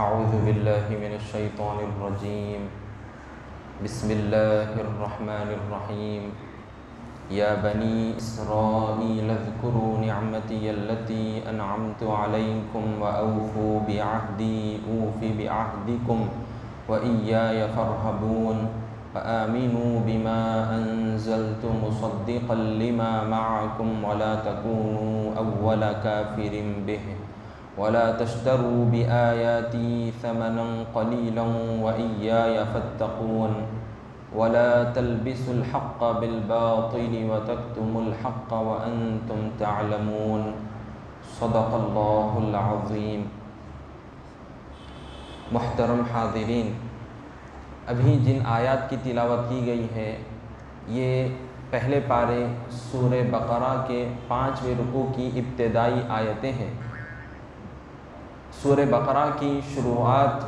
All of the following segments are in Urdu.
اعوذ باللہ من الشیطان الرجیم بسم اللہ الرحمن الرحیم یا بنی اسرائیل اذکروا نعمتی التي انعمت علیکم واوفوا بعہدی اوف بعہدکم وإیای فارہبون فآمنوا بما انزلت مصدقا لما معکم ولا تکونوا اول کافر به ولا تشتروا بآياتي ثمنا قليلا وإياي فاتقون ولا تلبسوا الحق بالباطل وتكتموا الحق وأنتم تعلمون صدق اللہ العظیم۔ محترم حاضرین، ابھی جن آیات کی تلاوت کی گئی ہے یہ پہلے پارے سورہ بقرہ کے 5ویں رکوع کی ابتدائی آیتیں ہیں۔ سورہ بقرہ کی شروعات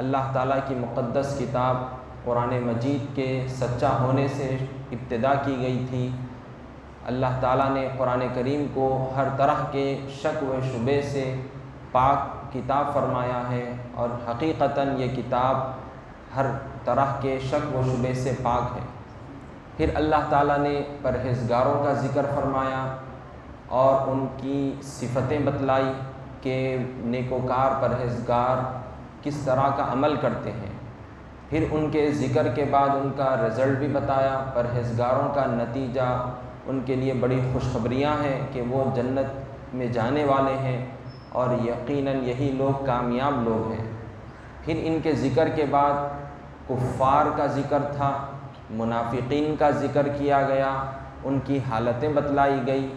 اللہ تعالیٰ کی مقدس کتاب قرآن مجید کے سچا ہونے سے ابتدا کی گئی تھی۔ اللہ تعالیٰ نے قرآن کریم کو ہر طرح کے شک و شبہ سے پاک کتاب فرمایا ہے، اور حقیقتاً یہ کتاب ہر طرح کے شک و شبہ سے پاک ہے۔ پھر اللہ تعالیٰ نے پرہیزگاروں کا ذکر فرمایا اور ان کی صفتیں بتلائی کہ نیکوکار پرہیزگار کس طرح کا عمل کرتے ہیں۔ پھر ان کے ذکر کے بعد ان کا رزلٹ بھی بتایا۔ پرہیزگاروں کا نتیجہ ان کے لیے بڑی خوشخبریاں ہیں کہ وہ جنت میں جانے والے ہیں، اور یقیناً یہی لوگ کامیاب لوگ ہیں۔ پھر ان کے ذکر کے بعد کفار کا ذکر تھا، منافقین کا ذکر کیا گیا، ان کی حالتیں بتلائی گئی،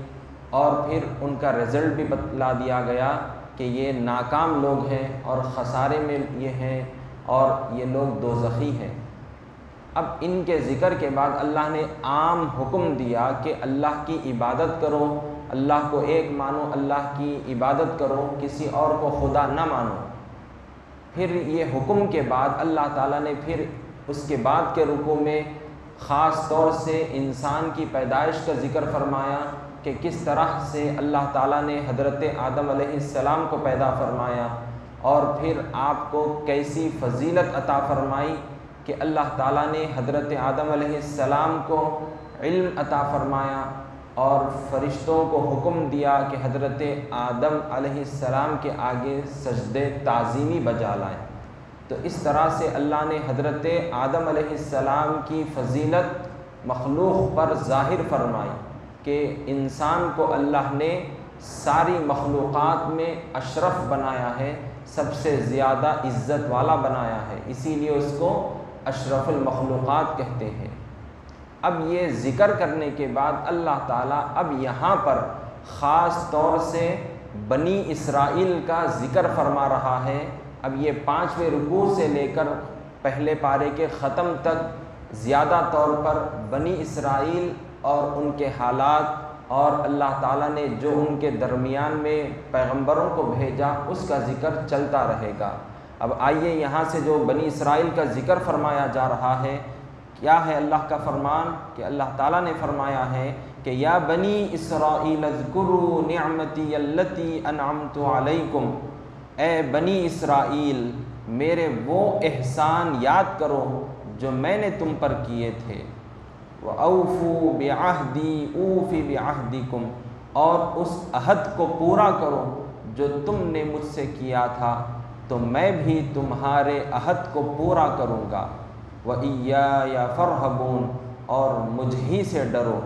اور پھر ان کا رزلٹ بھی بتلا دیا گیا کہ یہ ناکام لوگ ہیں اور خسارے میں یہ ہیں، اور یہ لوگ دوزخی ہیں۔ اب ان کے ذکر کے بعد اللہ نے عام حکم دیا کہ اللہ کی عبادت کرو، اللہ کو ایک مانو، اللہ کی عبادت کرو، کسی اور کو خدا نہ مانو۔ پھر یہ حکم کے بعد اللہ تعالیٰ نے پھر اس کے بعد کے رکوع میں خاص طور سے انسان کی پیدائش کا ذکر فرمایا کہ کس طرح سے اللہ تعالیٰ نے حضرت آدم علیہ السلام کو پیدا فرمایا، اور پھر آپ کو کیسی فضیلت عطا فرمائی کہ اللہ تعالیٰ نے حضرت آدم علیہ السلام کو علم عطا فرمایا، اور فرشتوں کو حکم دیا کہ حضرت آدم علیہ السلام کے آگے سجدے تعظیمی بجا لائیں۔ تو اس طرح سے اللہ نے حضرت آدم علیہ السلام کی فضیلت مخلوق پر ظاہر فرمائی کہ انسان کو اللہ نے ساری مخلوقات میں اشرف بنایا ہے، سب سے زیادہ عزت والا بنایا ہے، اسی لیے اس کو اشرف المخلوقات کہتے ہیں۔ اب یہ ذکر کرنے کے بعد اللہ تعالیٰ اب یہاں پر خاص طور سے بنی اسرائیل کا ذکر فرما رہا ہے۔ اب یہ 5ویں رکوع سے لے کر پہلے پارے کے ختم تک زیادہ طور پر بنی اسرائیل اور ان کے حالات، اور اللہ تعالیٰ نے جو ان کے درمیان میں پیغمبروں کو بھیجا اس کا ذکر چلتا رہے گا۔ اب آئیے یہاں سے جو بنی اسرائیل کا ذکر فرمایا جا رہا ہے، کیا ہے اللہ کا فرمان کہ اللہ تعالیٰ نے فرمایا ہے کہ یا بنی اسرائیل اذکروا نعمتی التی انعمت علیکم، اے بنی اسرائیل میرے وہ احسان یاد کرو جو میں نے تم پر کیے تھے، وَأَوْفُوا بِعَهْدِي أُوفِ بِعَهْدِكُمْ، اور اس عہد کو پورا کرو جو تم نے مجھ سے کیا تھا تو میں بھی تمہارے عہد کو پورا کروں گا، وَإِيَّايَ فَارْهَبُونَ، اور مجھ ہی سے ڈرو،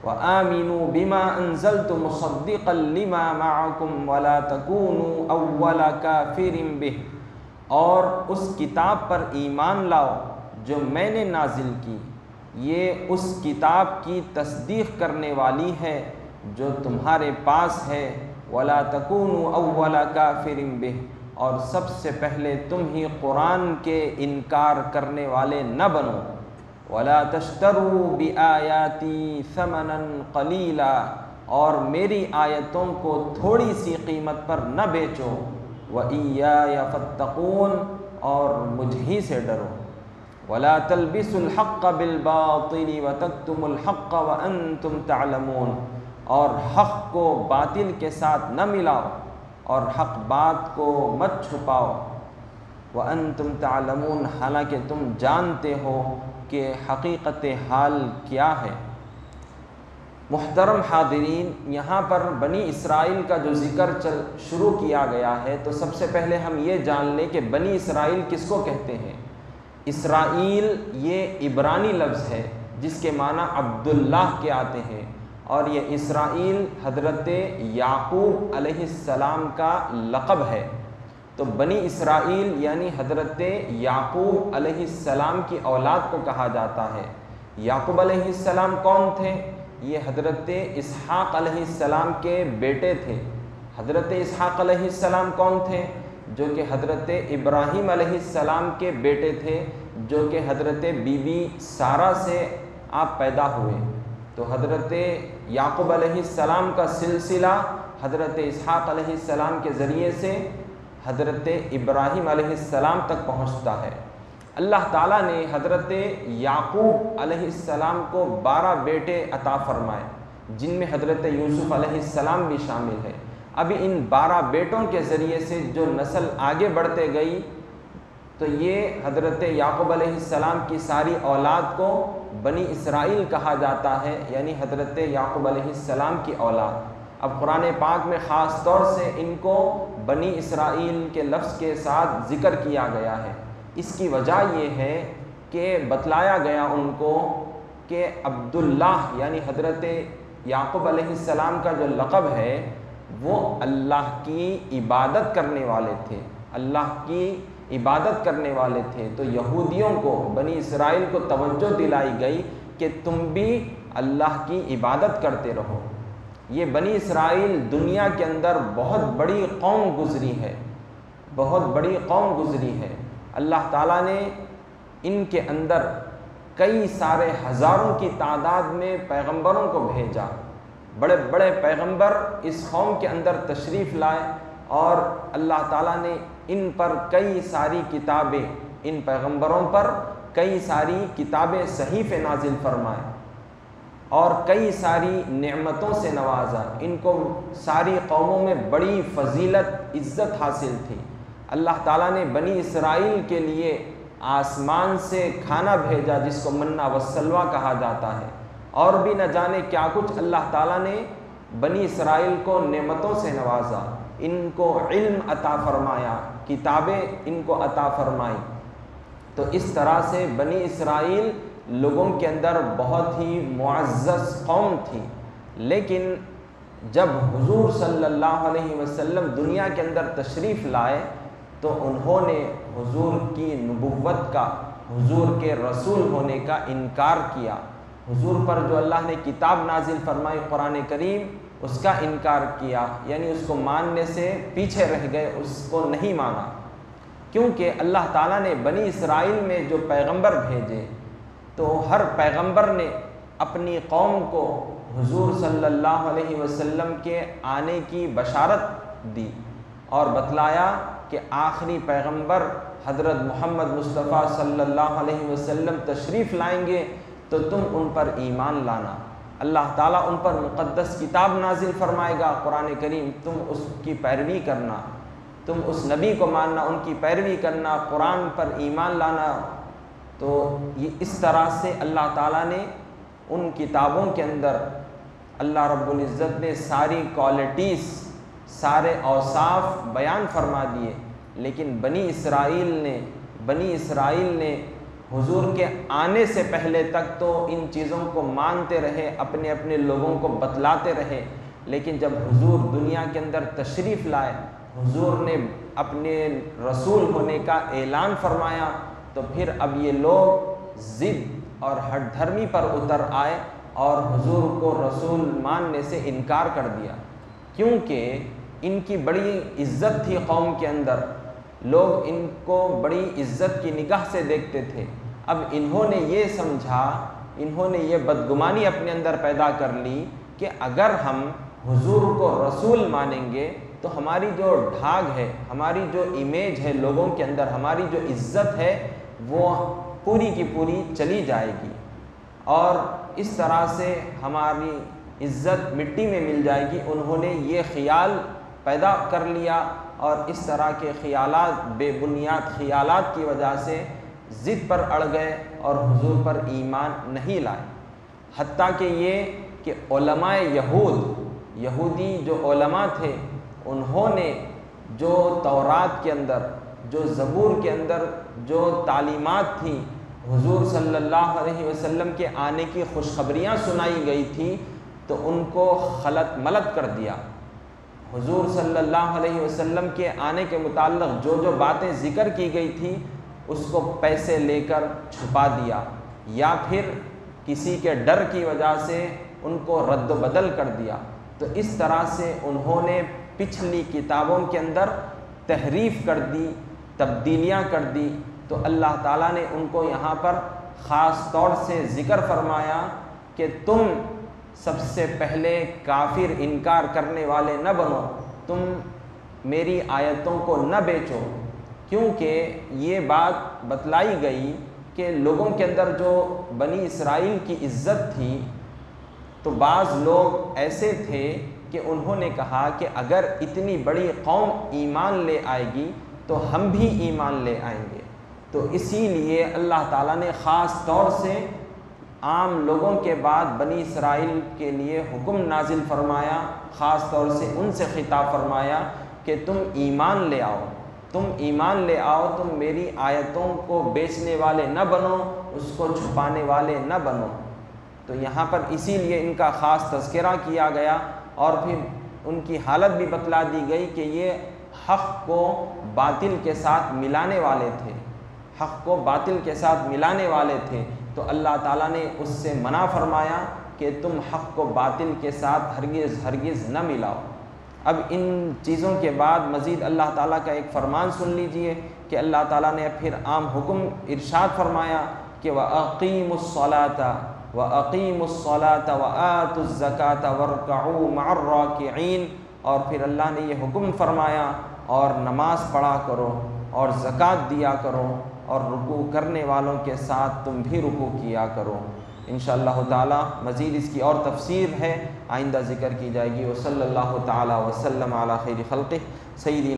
وَآمِنُوا بِمَا أَنزَلْتُ مُصَدِّقًا لِمَا مَعَكُمْ وَلَا تَكُونُوا أَوَّلَ كَافِرٍ بِهِ، اور اس کتاب پر ایمان لاؤ جو میں نے نازل کی، یہ اس کتاب کی تصدیق کرنے والی ہے جو تمہارے پاس ہے، وَلَا تَكُونُوا أَوَّلَ كَافِرٍ بِهِ، اور سب سے پہلے تم ہی قرآن کے انکار کرنے والے نہ بنو، وَلَا تَشْتَرُوا بِآيَاتِي ثَمَنًا قَلِيلًا، اور میری آیتوں کو تھوڑی سی قیمت پر نہ بیچو، وَإِيَّايَ فَاتَّقُونَ، اور مجھ ہی سے ڈرو، وَلَا تَلْبِسُوا الْحَقَّ بِالْبَاطِلِ وَتَكْتُمُوا الْحَقَّ وَأَنْتُمْ تَعْلَمُونَ، اور حق کو باطل کے ساتھ نہ ملاؤ اور حق بات کو مت چھپاؤ، وَأَنْتُمْ تَعْلَمُونَ، حالانکہ تم جانتے ہو کہ حقیقت حال کیا ہے۔ محترم حاضرین، یہاں پر بنی اسرائیل کا جو ذکر شروع کیا گیا ہے، تو سب سے پہلے ہم یہ جان لیں کہ بنی اسرائیل کس کو کہتے ہیں۔ اسرائیل یہ عبرانی لفظ ہے جس کے معنی عبداللہ کے آتے ہیں، اور یہ اسرائیل حضرت یعقوب علیہ السلام کا لقب ہے۔ تو بنی اسرائیل یعنی حضرت یعقوب علیہ السلام کی اولاد کو کہا جاتا ہے۔ یعقوب علیہ السلام کون تھے؟ یہ حضرت اسحاق علیہ السلام کے بیٹے تھے۔ حضرت اسحاق علیہ السلام کون تھے؟ جو کہ حضرت ابراہیم علیہ السلام کے بیٹے تھے، جو کہ حضرت بی بی سارہ سے آپ پیدا ہوئے۔ تو حضرت یعقوب علیہ السلام کا سلسلہ حضرت اسحاق علیہ السلام کے ذریعے سے حضرت ابراہیم علیہ السلام تک پہنچتا ہے۔ اللہ تعالیٰ نے حضرت یعقوب علیہ السلام کو 12 بیٹے عطا فرمائے، جن میں حضرت یوسف علیہ السلام بھی شامل ہے۔ اب ان 12 بیٹوں کے ذریعے سے جو نسل آگے بڑھتے گئی، تو یہ حضرت یعقوب علیہ السلام کی ساری اولاد کو بنی اسرائیل کہا جاتا ہے، یعنی حضرت یعقوب علیہ السلام کی اولاد۔ اب قرآن پاک میں خاص طور سے ان کو بنی اسرائیل کے لفظ کے ساتھ ذکر کیا گیا ہے۔ اس کی وجہ یہ ہے کہ بتلایا گیا ان کو کہ عبداللہ یعنی حضرت یعقوب علیہ السلام کا جو لقب ہے وہ اللہ کی عبادت کرنے والے تھے، اللہ کی عبادت کرنے والے تھے۔ تو یہودیوں کو، بنی اسرائیل کو توجہ دلائی گئی کہ تم بھی اللہ کی عبادت کرتے رہو۔ یہ بنی اسرائیل دنیا کے اندر بہت بڑی قوم گزری ہے، بہت بڑی قوم گزری ہے۔ اللہ تعالیٰ نے ان کے اندر کئی سارے ہزاروں کی تعداد میں پیغمبروں کو بھیجا، بڑے بڑے پیغمبر اس قوم کے اندر تشریف لائے، اور اللہ تعالیٰ نے ان پر کئی ساری کتابیں، ان پیغمبروں پر کئی ساری کتابیں صحیفے نازل فرمائے اور کئی ساری نعمتوں سے نوازا۔ ان کو ساری قوموں میں بڑی فضیلت، عزت حاصل تھی۔ اللہ تعالیٰ نے بنی اسرائیل کے لیے آسمان سے کھانا بھیجا جس کو منہ والسلویٰ کہا جاتا ہے، اور بھی نہ جانے کیا کچھ اللہ تعالیٰ نے بنی اسرائیل کو نعمتوں سے نوازا، ان کو علم عطا فرمایا، کتابیں ان کو عطا فرمائی۔ تو اس طرح سے بنی اسرائیل لوگوں کے اندر بہت ہی معزز قوم تھی۔ لیکن جب حضور صلی اللہ علیہ وسلم دنیا کے اندر تشریف لائے تو انہوں نے حضور کی نبوت کا، حضور کے رسول ہونے کا انکار کیا۔ حضور پر جو اللہ نے کتاب نازل فرمائی قرآن کریم، اس کا انکار کیا، یعنی اس کو ماننے سے پیچھے رہ گئے، اس کو نہیں مانا۔ کیونکہ اللہ تعالیٰ نے بنی اسرائیل میں جو پیغمبر بھیجے، تو ہر پیغمبر نے اپنی قوم کو حضور صلی اللہ علیہ وسلم کے آنے کی بشارت دی اور بتلایا کہ آخری پیغمبر حضرت محمد مصطفیٰ صلی اللہ علیہ وسلم تشریف لائیں گے تو تم ان پر ایمان لانا۔ اللہ تعالیٰ ان پر مقدس کتاب نازل فرمائے گا قرآن کریم، تم اس کی پیروی کرنا، تم اس نبی کو ماننا، ان کی پیروی کرنا، قرآن پر ایمان لانا۔ تو یہ اس طرح سے اللہ تعالیٰ نے ان کتابوں کے اندر اللہ رب العزت نے ساری کوالٹیز، سارے اوصاف بیان فرما دیے۔ لیکن بنی اسرائیل نے حضور کے آنے سے پہلے تک تو ان چیزوں کو مانتے رہے، اپنے اپنے لوگوں کو بتلاتے رہے۔ لیکن جب حضور دنیا کے اندر تشریف لائے، حضور نے اپنے رسول ہونے کا اعلان فرمایا، تو پھر اب یہ لوگ ضد اور ہٹ دھرمی پر اتر آئے اور حضور کو رسول ماننے سے انکار کر دیا، کیونکہ ان کی بڑی عزت تھی قوم کے اندر، لوگ ان کو بڑی عزت کی نگاہ سے دیکھتے تھے۔ اب انہوں نے یہ سمجھا، انہوں نے یہ بدگمانی اپنے اندر پیدا کر لی کہ اگر ہم حضور کو رسول مانیں گے تو ہماری جو ڈھاگ ہے، ہماری جو امیج ہے لوگوں کے اندر، ہماری جو عزت ہے وہ پوری کی پوری چلی جائے گی، اور اس طرح سے ہماری عزت مٹی میں مل جائے گی۔ انہوں نے یہ خیال پیدا کر لیا اور اس طرح کے خیالات، بے بنیاد خیالات کی وجہ سے ضد پر اڑ گئے اور حضور پر ایمان نہیں لائے۔ حتیٰ کہ یہ کہ علماء یہودی جو علماء تھے، انہوں نے جو تورات کے اندر، جو زبور کے اندر جو تعلیمات تھیں، حضور صلی اللہ علیہ وسلم کے آنے کی خوشخبریاں سنائی گئی تھی، تو ان کو خلط ملط کر دیا۔ حضور صلی اللہ علیہ وسلم کے آنے کے متعلق جو جو باتیں ذکر کی گئی تھی، اس کو پیسے لے کر چھپا دیا، یا پھر کسی کے ڈر کی وجہ سے ان کو رد و بدل کر دیا۔ تو اس طرح سے انہوں نے پچھلی کتابوں کے اندر تحریف کر دی، تبدیلیاں کر دی۔ تو اللہ تعالیٰ نے ان کو یہاں پر خاص طور سے ذکر فرمایا کہ تم سب سے پہلے کافر، انکار کرنے والے نہ بنو، تم میری آیتوں کو نہ بیچو، کیونکہ یہ بات بتلائی گئی کہ لوگوں کے اندر جو بنی اسرائیل کی عزت تھی، تو بعض لوگ ایسے تھے کہ انہوں نے کہا کہ اگر اتنی بڑی قوم ایمان لے آئے گی تو ہم بھی ایمان لے آئیں گے۔ تو اسی لیے اللہ تعالیٰ نے خاص طور سے عام لوگوں کے بعد بنی اسرائیل کے لیے حکم نازل فرمایا، خاص طور سے ان سے خطاب فرمایا کہ تم ایمان لے آؤ، تم ایمان لے آؤ، تم میری آیتوں کو بیچنے والے نہ بنو، اس کو چھپانے والے نہ بنو۔ تو یہاں پر اسی لیے ان کا خاص تذکرہ کیا گیا، اور پھر ان کی حالت بھی بتلا دی گئی کہ یہ حق کو باطل کے ساتھ ملانے والے تھے، حق کو باطل کے ساتھ ملانے والے تھے۔ تو اللہ تعالیٰ نے اس سے منع فرمایا کہ تم حق کو باطل کے ساتھ ہرگز نہ ملاؤ۔ اب ان چیزوں کے بعد مزید اللہ تعالیٰ کا ایک فرمان سن لیجئے کہ اللہ تعالیٰ نے پھر عام حکم ارشاد فرمایا کہ وَأَقِيمُوا الصَّلَاةَ وَأَقِيمُوا الصَّلَاةَ وَآتُوا الزَّكَاةَ وَارْكَعُوا مَعَ الرَّاكِعِينَ، اور پھر اللہ نے یہ حکم فرمایا اور نماز پڑھا کرو اور زکوٰۃ دیا کرو اور رکوع کرنے والوں کے ساتھ تم بھی رکوع کیا کرو۔ انشاءاللہ تعالی مزید اس کی اور تفسیر ہے، آئندہ ذکر کی جائے گی۔ وصلی اللہ تعالی وسلم علی خیر خلقہ سیدنا